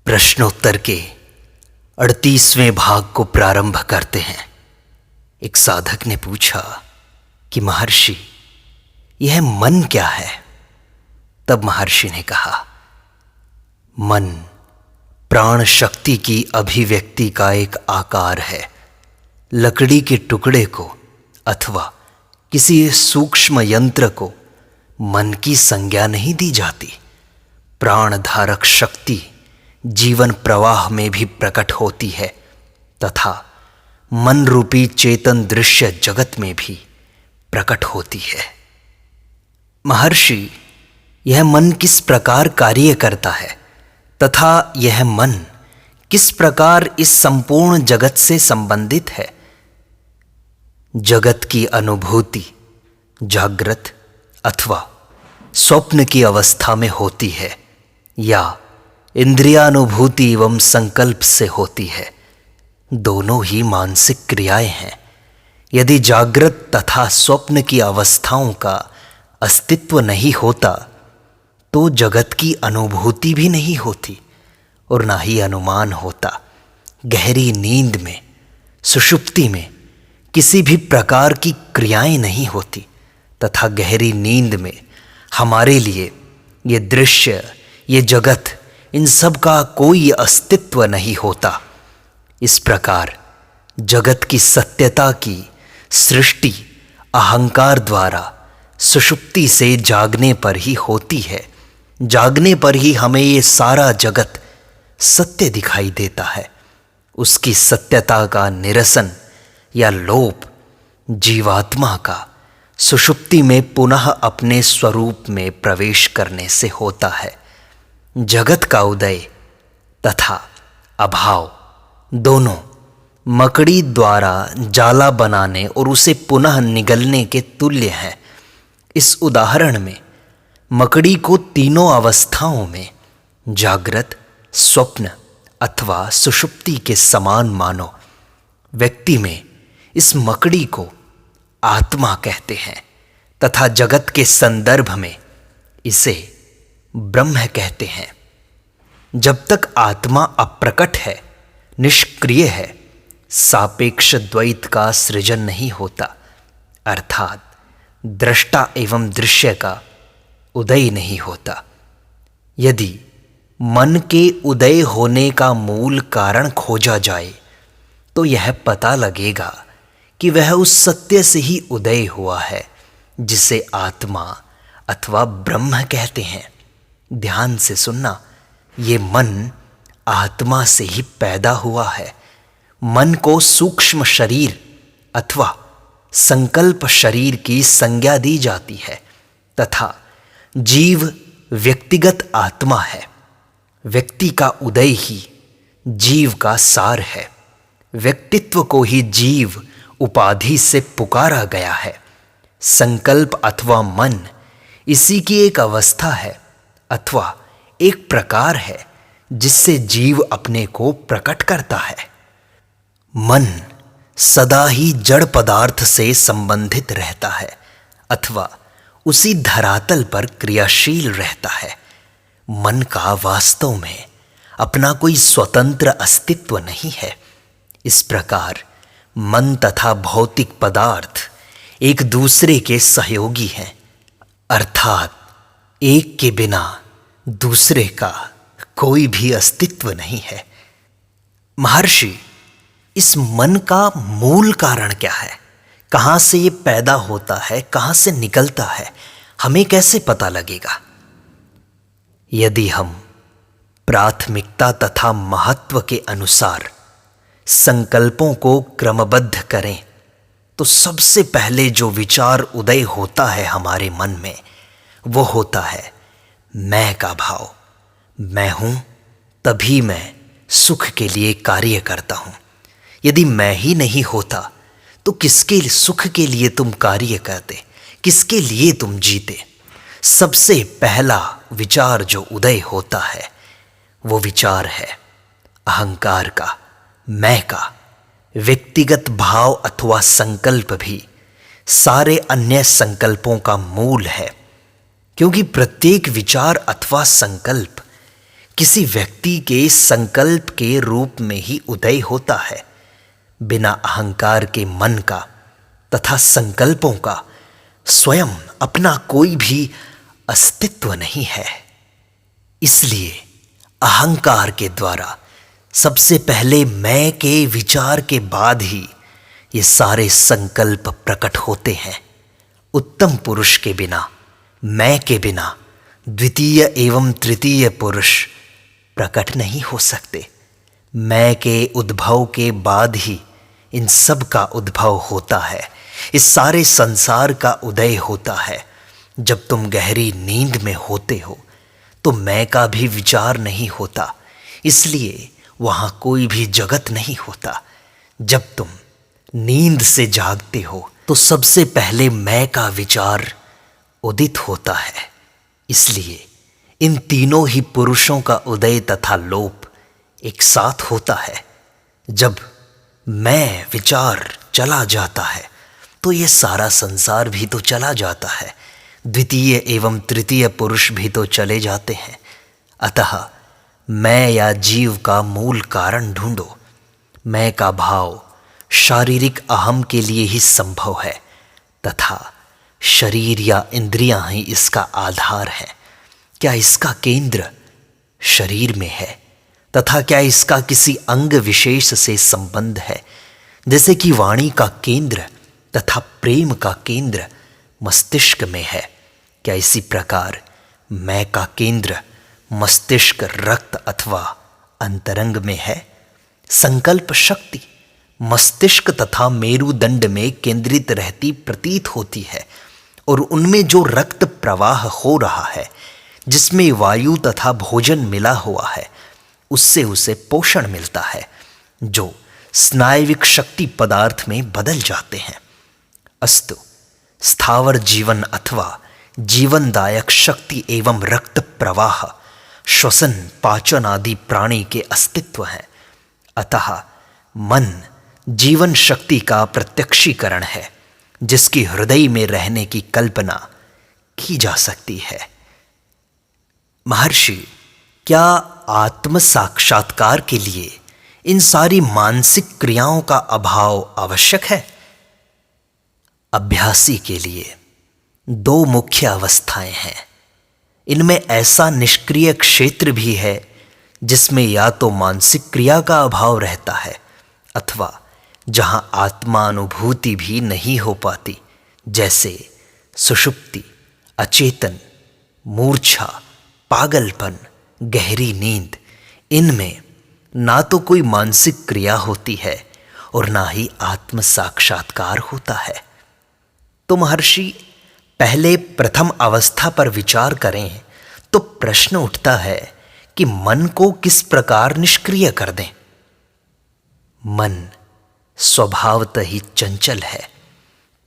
प्रश्नोत्तर के 38वें भाग को प्रारंभ करते हैं। एक साधक ने पूछा कि महर्षि, यह मन क्या है? तब महर्षि ने कहा, मन प्राण शक्ति की अभिव्यक्ति का एक आकार है। लकड़ी के टुकड़े को अथवा किसी सूक्ष्म यंत्र को मन की संज्ञा नहीं दी जाती। प्राण धारक शक्ति जीवन प्रवाह में भी प्रकट होती है तथा मन रूपी चेतन दृश्य जगत में भी प्रकट होती है। महर्षि, यह मन किस प्रकार कार्य करता है तथा यह मन किस प्रकार इस संपूर्ण जगत से संबंधित है? जगत की अनुभूति जागृत अथवा स्वप्न की अवस्था में होती है या इंद्रियानुभूति एवं संकल्प से होती है। दोनों ही मानसिक क्रियाएं हैं। यदि जागृत तथा स्वप्न की अवस्थाओं का अस्तित्व नहीं होता तो जगत की अनुभूति भी नहीं होती और ना ही अनुमान होता। गहरी नींद में, सुषुप्ति में किसी भी प्रकार की क्रियाएं नहीं होती तथा गहरी नींद में हमारे लिए ये दृश्य, ये जगत, इन सब का कोई अस्तित्व नहीं होता। इस प्रकार जगत की सत्यता की सृष्टि अहंकार द्वारा सुषुप्ति से जागने पर ही होती है। जागने पर ही हमें ये सारा जगत सत्य दिखाई देता है। उसकी सत्यता का निरसन या लोप जीवात्मा का सुषुप्ति में पुनः अपने स्वरूप में प्रवेश करने से होता है। जगत का उदय तथा अभाव दोनों मकड़ी द्वारा जाला बनाने और उसे पुनः निगलने के तुल्य हैं। इस उदाहरण में मकड़ी को तीनों अवस्थाओं में जागृत, स्वप्न अथवा सुषुप्ति के समान मानो। व्यक्ति में इस मकड़ी को आत्मा कहते हैं तथा जगत के संदर्भ में इसे ब्रह्म कहते हैं। जब तक आत्मा अप्रकट है, निष्क्रिय है, सापेक्ष द्वैत का सृजन नहीं होता, अर्थात दृष्टा एवं दृश्य का उदय नहीं होता। यदि मन के उदय होने का मूल कारण खोजा जाए तो यह पता लगेगा कि वह उस सत्य से ही उदय हुआ है जिसे आत्मा अथवा ब्रह्म कहते हैं। ध्यान से सुनना, ये मन आत्मा से ही पैदा हुआ है। मन को सूक्ष्म शरीर अथवा संकल्प शरीर की संज्ञा दी जाती है तथा जीव व्यक्तिगत आत्मा है। व्यक्ति का उदय ही जीव का सार है। व्यक्तित्व को ही जीव उपाधि से पुकारा गया है। संकल्प अथवा मन इसी की एक अवस्था है अथवा एक प्रकार है जिससे जीव अपने को प्रकट करता है। मन सदा ही जड़ पदार्थ से संबंधित रहता है अथवा उसी धरातल पर क्रियाशील रहता है। मन का वास्तव में अपना कोई स्वतंत्र अस्तित्व नहीं है। इस प्रकार मन तथा भौतिक पदार्थ एक दूसरे के सहयोगी हैं, अर्थात एक के बिना दूसरे का कोई भी अस्तित्व नहीं है। महर्षि, इस मन का मूल कारण क्या है? कहाँ से ये पैदा होता है, कहाँ से निकलता है, हमें कैसे पता लगेगा? यदि हम प्राथमिकता तथा महत्व के अनुसार संकल्पों को क्रमबद्ध करें तो सबसे पहले जो विचार उदय होता है हमारे मन में वो होता है मैं का भाव। मैं हूं तभी मैं सुख के लिए कार्य करता हूं। यदि मैं ही नहीं होता तो किसके सुख के लिए तुम कार्य करते, किसके लिए तुम जीते? सबसे पहला विचार जो उदय होता है वो विचार है अहंकार का, मैं का। व्यक्तिगत भाव अथवा संकल्प भी सारे अन्य संकल्पों का मूल है, क्योंकि प्रत्येक विचार अथवा संकल्प किसी व्यक्ति के संकल्प के रूप में ही उदय होता है। बिना अहंकार के मन का तथा संकल्पों का स्वयं अपना कोई भी अस्तित्व नहीं है। इसलिए अहंकार के द्वारा सबसे पहले मैं के विचार के बाद ही ये सारे संकल्प प्रकट होते हैं। उत्तम पुरुष के बिना, मैं के बिना द्वितीय एवं तृतीय पुरुष प्रकट नहीं हो सकते। मैं के उद्भव के बाद ही इन सब का उद्भव होता है, इस सारे संसार का उदय होता है। जब तुम गहरी नींद में होते हो तो मैं का भी विचार नहीं होता, इसलिए वहाँ कोई भी जगत नहीं होता। जब तुम नींद से जागते हो तो सबसे पहले मैं का विचार उदित होता है। इसलिए इन तीनों ही पुरुषों का उदय तथा लोप एक साथ होता है। जब मैं विचार चला जाता है तो ये सारा संसार भी तो चला जाता है, द्वितीय एवं तृतीय पुरुष भी तो चले जाते हैं। अतः मैं या जीव का मूल कारण ढूंढो। मैं का भाव शारीरिक अहम के लिए ही संभव है तथा शरीर या इंद्रियां ही इसका आधार है। क्या इसका केंद्र शरीर में है तथा क्या इसका किसी अंग विशेष से संबंध है, जैसे कि वाणी का केंद्र तथा प्रेम का केंद्र मस्तिष्क में है? क्या इसी प्रकार मैं का केंद्र मस्तिष्क, रक्त अथवा अंतरंग में है? संकल्प शक्ति मस्तिष्क तथा मेरुदंड में केंद्रित रहती प्रतीत होती है और उनमें जो रक्त प्रवाह हो रहा है, जिसमें वायु तथा भोजन मिला हुआ है, उससे उसे पोषण मिलता है, जो स्नायविक शक्ति पदार्थ में बदल जाते हैं। अस्तु, स्थावर जीवन अथवा जीवनदायक शक्ति एवं रक्त प्रवाह, श्वसन, पाचन आदि प्राणी के अस्तित्व हैं। अतः मन जीवन शक्ति का प्रत्यक्षीकरण है, जिसकी हृदय में रहने की कल्पना की जा सकती है। महर्षि, क्या आत्म साक्षात्कार के लिए इन सारी मानसिक क्रियाओं का अभाव आवश्यक है? अभ्यासी के लिए दो मुख्य अवस्थाएं हैं। इनमें ऐसा निष्क्रिय क्षेत्र भी है जिसमें या तो मानसिक क्रिया का अभाव रहता है अथवा जहां आत्मानुभूति भी नहीं हो पाती, जैसे सुषुप्ति, अचेतन, मूर्छा, पागलपन, गहरी नींद। इनमें ना तो कोई मानसिक क्रिया होती है और ना ही आत्म साक्षात्कार होता है। तो महर्षि, पहले प्रथम अवस्था पर विचार करें तो प्रश्न उठता है कि मन को किस प्रकार निष्क्रिय कर दें। मन स्वभावतः ही चंचल है।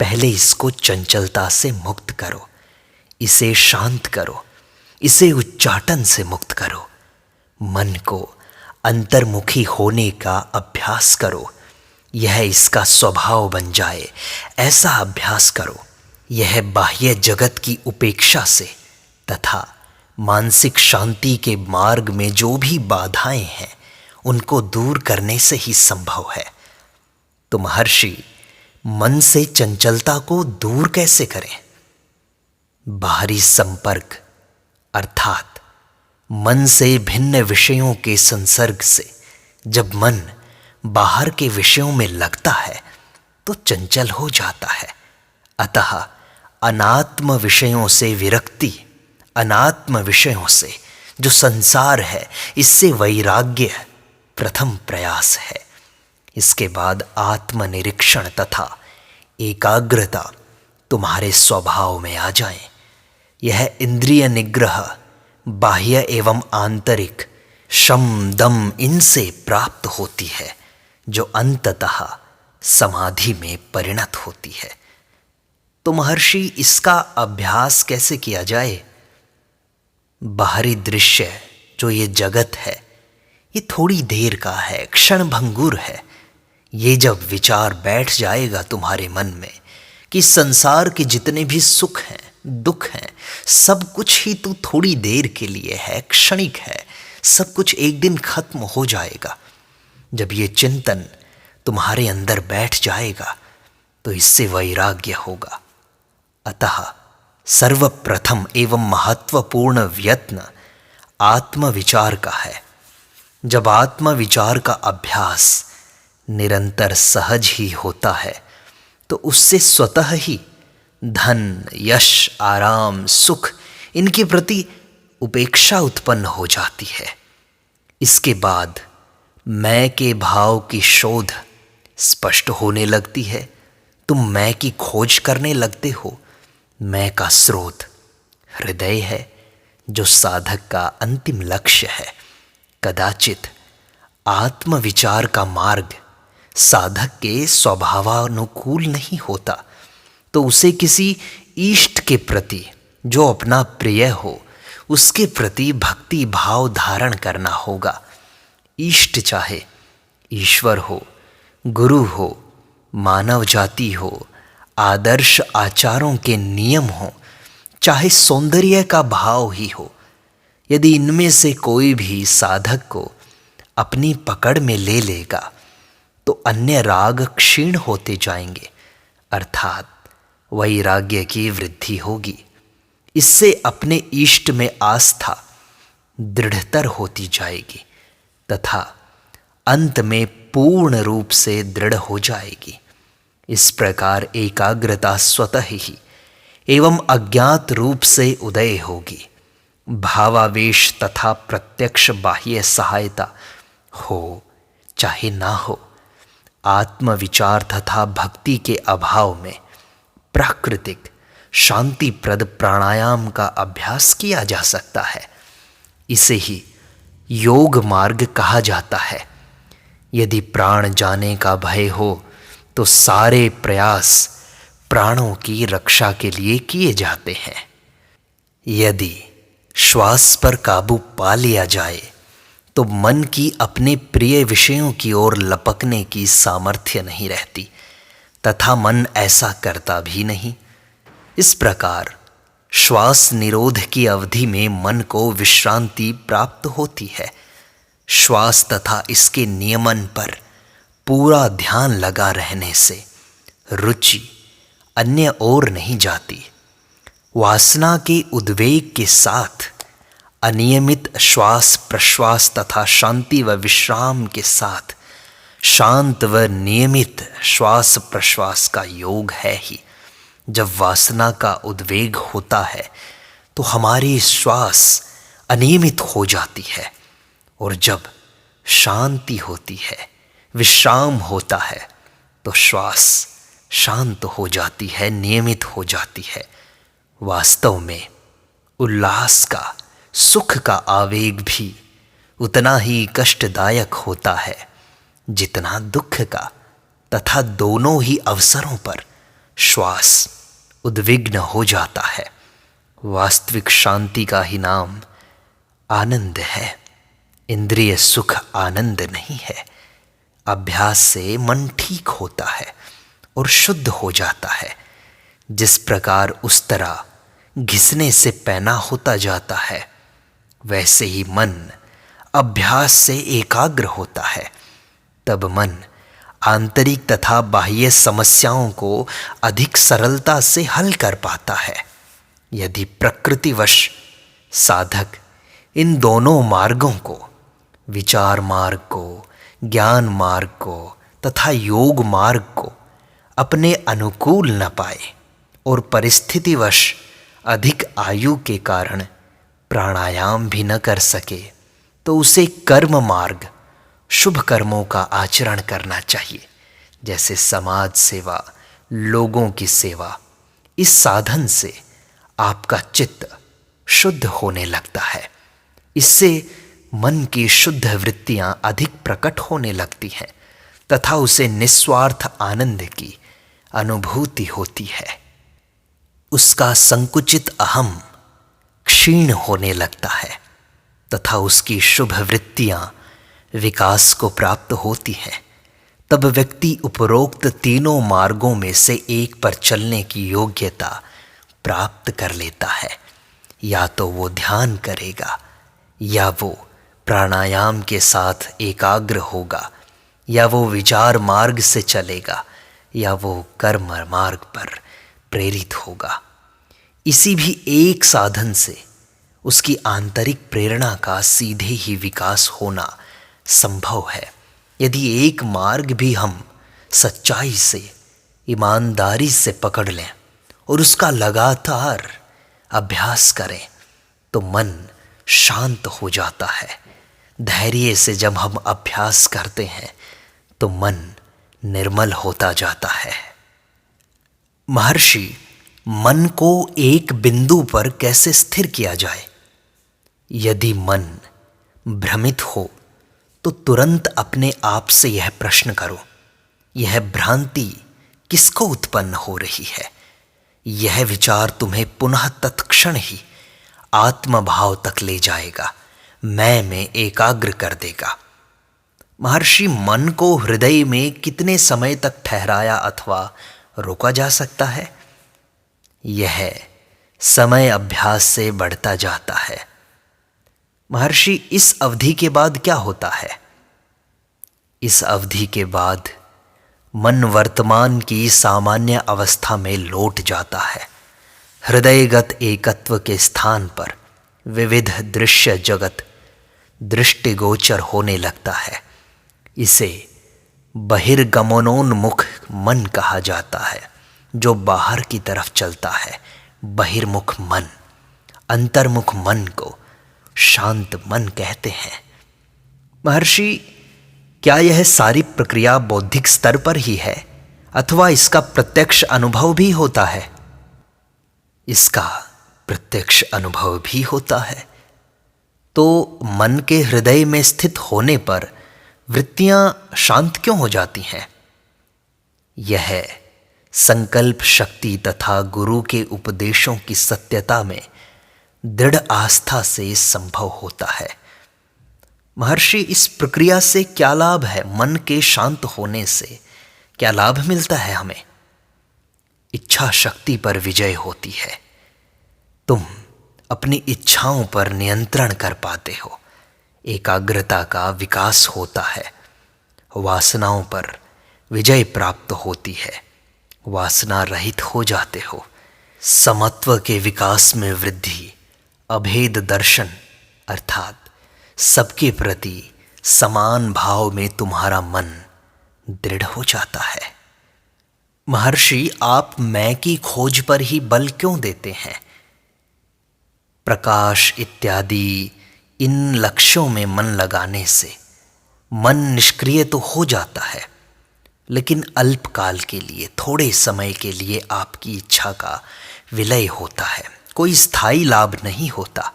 पहले इसको चंचलता से मुक्त करो, इसे शांत करो, इसे उच्चाटन से मुक्त करो। मन को अंतर्मुखी होने का अभ्यास करो, यह इसका स्वभाव बन जाए, ऐसा अभ्यास करो। यह बाह्य जगत की उपेक्षा से तथा मानसिक शांति के मार्ग में जो भी बाधाएं हैं, उनको दूर करने से ही संभव है। तो महर्षि, मन से चंचलता को दूर कैसे करें? बाहरी संपर्क अर्थात मन से भिन्न विषयों के संसर्ग से जब मन बाहर के विषयों में लगता है तो चंचल हो जाता है। अतः अनात्म विषयों से विरक्ति, अनात्म विषयों से जो संसार है, इससे वैराग्य प्रथम प्रयास है। इसके बाद आत्मनिरीक्षण तथा एकाग्रता तुम्हारे स्वभाव में आ जाए। यह इंद्रिय निग्रह बाह्य एवं आंतरिक शम दम इनसे प्राप्त होती है, जो अंततः समाधि में परिणत होती है। तो महर्षि, इसका अभ्यास कैसे किया जाए? बाहरी दृश्य जो ये जगत है, ये थोड़ी देर का है, क्षणभंगुर है। ये जब विचार बैठ जाएगा तुम्हारे मन में कि संसार के जितने भी सुख हैं, दुख हैं, सब कुछ ही तो थोड़ी देर के लिए है, क्षणिक है, सब कुछ एक दिन खत्म हो जाएगा। जब ये चिंतन तुम्हारे अंदर बैठ जाएगा तो इससे वैराग्य होगा। अतः सर्वप्रथम एवं महत्वपूर्ण यत्न आत्मविचार का है। जब आत्मविचार का अभ्यास निरंतर सहज ही होता है तो उससे स्वतः ही धन, यश, आराम, सुख इनके प्रति उपेक्षा उत्पन्न हो जाती है। इसके बाद मैं के भाव की शोध स्पष्ट होने लगती है। तुम मैं की खोज करने लगते हो। मैं का स्रोत हृदय है जो साधक का अंतिम लक्ष्य है। कदाचित आत्मविचार का मार्ग साधक के स्वभावानुकूल नहीं होता तो उसे किसी इष्ट के प्रति जो अपना प्रिय हो उसके प्रति भक्ति भाव धारण करना होगा। इष्ट चाहे ईश्वर हो, गुरु हो, मानव जाति हो, आदर्श आचारों के नियम हो, चाहे सौंदर्य का भाव ही हो, यदि इनमें से कोई भी साधक को अपनी पकड़ में ले लेगा तो अन्य राग क्षीण होते जाएंगे, अर्थात वैराग्य की वृद्धि होगी। इससे अपने इष्ट में आस्था दृढ़तर होती जाएगी तथा अंत में पूर्ण रूप से दृढ़ हो जाएगी। इस प्रकार एकाग्रता स्वतः ही एवं अज्ञात रूप से उदय होगी। भावावेश तथा प्रत्यक्ष बाह्य सहायता हो चाहे ना हो, आत्मविचार तथा भक्ति के अभाव में प्राकृतिक शांतिप्रद प्राणायाम का अभ्यास किया जा सकता है। इसे ही योग मार्ग कहा जाता है। यदि प्राण जाने का भय हो तो सारे प्रयास प्राणों की रक्षा के लिए किए जाते हैं। यदि श्वास पर काबू पा लिया जाए तो मन की अपने प्रिय विषयों की ओर लपकने की सामर्थ्य नहीं रहती तथा मन ऐसा करता भी नहीं। इस प्रकार श्वास निरोध की अवधि में मन को विश्रांति प्राप्त होती है। श्वास तथा इसके नियमन पर पूरा ध्यान लगा रहने से रुचि अन्य ओर नहीं जाती। वासना के उद्वेग के साथ अनियमित श्वास प्रश्वास तथा शांति व विश्राम के साथ शांत व नियमित श्वास प्रश्वास का योग है ही। जब वासना का उद्वेग होता है तो हमारी श्वास अनियमित हो जाती है और जब शांति होती है, विश्राम होता है तो श्वास शांत हो जाती है, नियमित हो जाती है। वास्तव में उल्लास का, सुख का आवेग भी उतना ही कष्टदायक होता है जितना दुख का, तथा दोनों ही अवसरों पर श्वास उद्विग्न हो जाता है। वास्तविक शांति का ही नाम आनंद है। इंद्रिय सुख आनंद नहीं है। अभ्यास से मन ठीक होता है और शुद्ध हो जाता है। जिस प्रकार उस तरह घिसने से पैना होता जाता है, वैसे ही मन अभ्यास से एकाग्र होता है। तब मन आंतरिक तथा बाह्य समस्याओं को अधिक सरलता से हल कर पाता है। यदि प्रकृतिवश साधक इन दोनों मार्गों को, विचार मार्ग को, ज्ञान मार्ग को तथा योग मार्ग को अपने अनुकूल न पाए और परिस्थितिवश अधिक आयु के कारण प्राणायाम भी न कर सके, तो उसे कर्म मार्ग, शुभ कर्मों का आचरण करना चाहिए, जैसे समाज सेवा, लोगों की सेवा। इस साधन से आपका चित्त शुद्ध होने लगता है। इससे मन की शुद्ध वृत्तियां अधिक प्रकट होने लगती हैं तथा उसे निस्वार्थ आनंद की अनुभूति होती है। उसका संकुचित अहम क्षीण होने लगता है तथा उसकी शुभ वृत्तियां विकास को प्राप्त होती हैं। तब व्यक्ति उपरोक्त तीनों मार्गों में से एक पर चलने की योग्यता प्राप्त कर लेता है। या तो वो ध्यान करेगा या वो प्राणायाम के साथ एकाग्र होगा, या वो विचार मार्ग से चलेगा, या वो कर्म मार्ग पर प्रेरित होगा। इसी भी एक साधन से उसकी आंतरिक प्रेरणा का सीधे ही विकास होना संभव है। यदि एक मार्ग भी हम सच्चाई से, ईमानदारी से पकड़ लें और उसका लगातार अभ्यास करें तो मन शांत हो जाता है। धैर्य से जब हम अभ्यास करते हैं तो मन निर्मल होता जाता है। महर्षि, मन को एक बिंदु पर कैसे स्थिर किया जाए? यदि मन भ्रमित हो तो तुरंत अपने आप से यह प्रश्न करो, यह भ्रांति किसको उत्पन्न हो रही है? यह विचार तुम्हें पुनः तत्क्षण ही आत्मभाव तक ले जाएगा, मैं में एकाग्र कर देगा। महर्षि, मन को हृदय में कितने समय तक ठहराया अथवा रोका जा सकता है? यह समय अभ्यास से बढ़ता जाता है। महर्षि, इस अवधि के बाद क्या होता है? इस अवधि के बाद मन वर्तमान की सामान्य अवस्था में लौट जाता है। हृदयगत एकत्व के स्थान पर विविध दृश्य जगत दृष्टिगोचर होने लगता है। इसे बहिर्गमनोन्मुख मन कहा जाता है, जो बाहर की तरफ चलता है। बहिर्मुख मन, अंतर्मुख मन को शांत मन कहते हैं। महर्षि, क्या यह सारी प्रक्रिया बौद्धिक स्तर पर ही है अथवा इसका प्रत्यक्ष अनुभव भी होता है? इसका प्रत्यक्ष अनुभव भी होता है। तो मन के हृदय में स्थित होने पर वृत्तियां शांत क्यों हो जाती हैं? यह संकल्प शक्ति तथा गुरु के उपदेशों की सत्यता में दृढ़ आस्था से संभव होता है। महर्षि, इस प्रक्रिया से क्या लाभ है? मन के शांत होने से क्या लाभ मिलता है हमें? इच्छा शक्ति पर विजय होती है। तुम अपनी इच्छाओं पर नियंत्रण कर पाते हो। एकाग्रता का विकास होता है। वासनाओं पर विजय प्राप्त होती है। वासना रहित हो जाते हो। समत्व के विकास में वृद्धि, अभेद दर्शन अर्थात सबके प्रति समान भाव में तुम्हारा मन दृढ़ हो जाता है। महर्षि, आप मैं की खोज पर ही बल क्यों देते हैं? प्रकाश इत्यादि इन लक्ष्यों में मन लगाने से मन निष्क्रिय तो हो जाता है, लेकिन अल्पकाल के लिए, थोड़े समय के लिए आपकी इच्छा का विलय होता है। कोई स्थायी लाभ नहीं होता।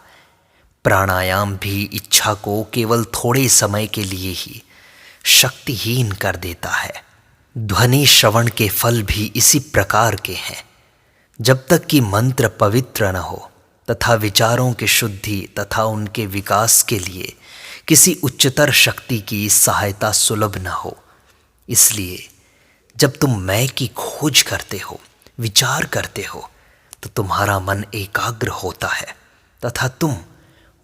प्राणायाम भी इच्छा को केवल थोड़े समय के लिए ही शक्तिहीन कर देता है। ध्वनि श्रवण के फल भी इसी प्रकार के हैं। जब तक कि मंत्र पवित्र न हो तथा विचारों की शुद्धि तथा उनके विकास के लिए किसी उच्चतर शक्ति की सहायता सुलभ न हो। इसलिए जब तुम मैं की खोज करते हो, विचार करते हो, तो तुम्हारा मन एकाग्र होता है तथा तुम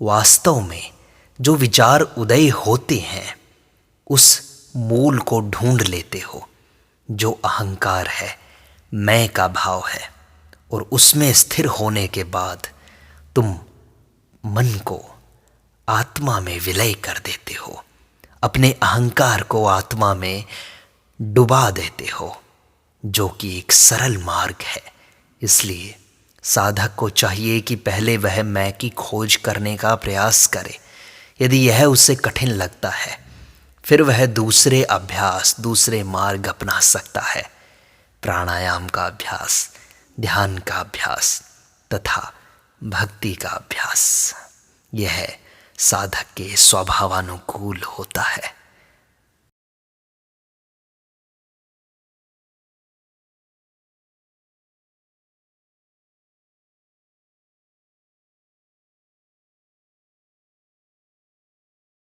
वास्तव में जो विचार उदय होते हैं उस मूल को ढूंढ लेते हो, जो अहंकार है, मैं का भाव है, और उसमें स्थिर होने के बाद तुम मन को आत्मा में विलय कर देते हो। अपने अहंकार को आत्मा में डुबा देते हो, जो कि एक सरल मार्ग है। इसलिए साधक को चाहिए कि पहले वह मैं की खोज करने का प्रयास करे। यदि यह उसे कठिन लगता है, फिर वह दूसरे अभ्यास, दूसरे मार्ग अपना सकता है। प्राणायाम का अभ्यास, ध्यान का अभ्यास तथा भक्ति का अभ्यास। यह साधक के स्वभावानुकूल होता है।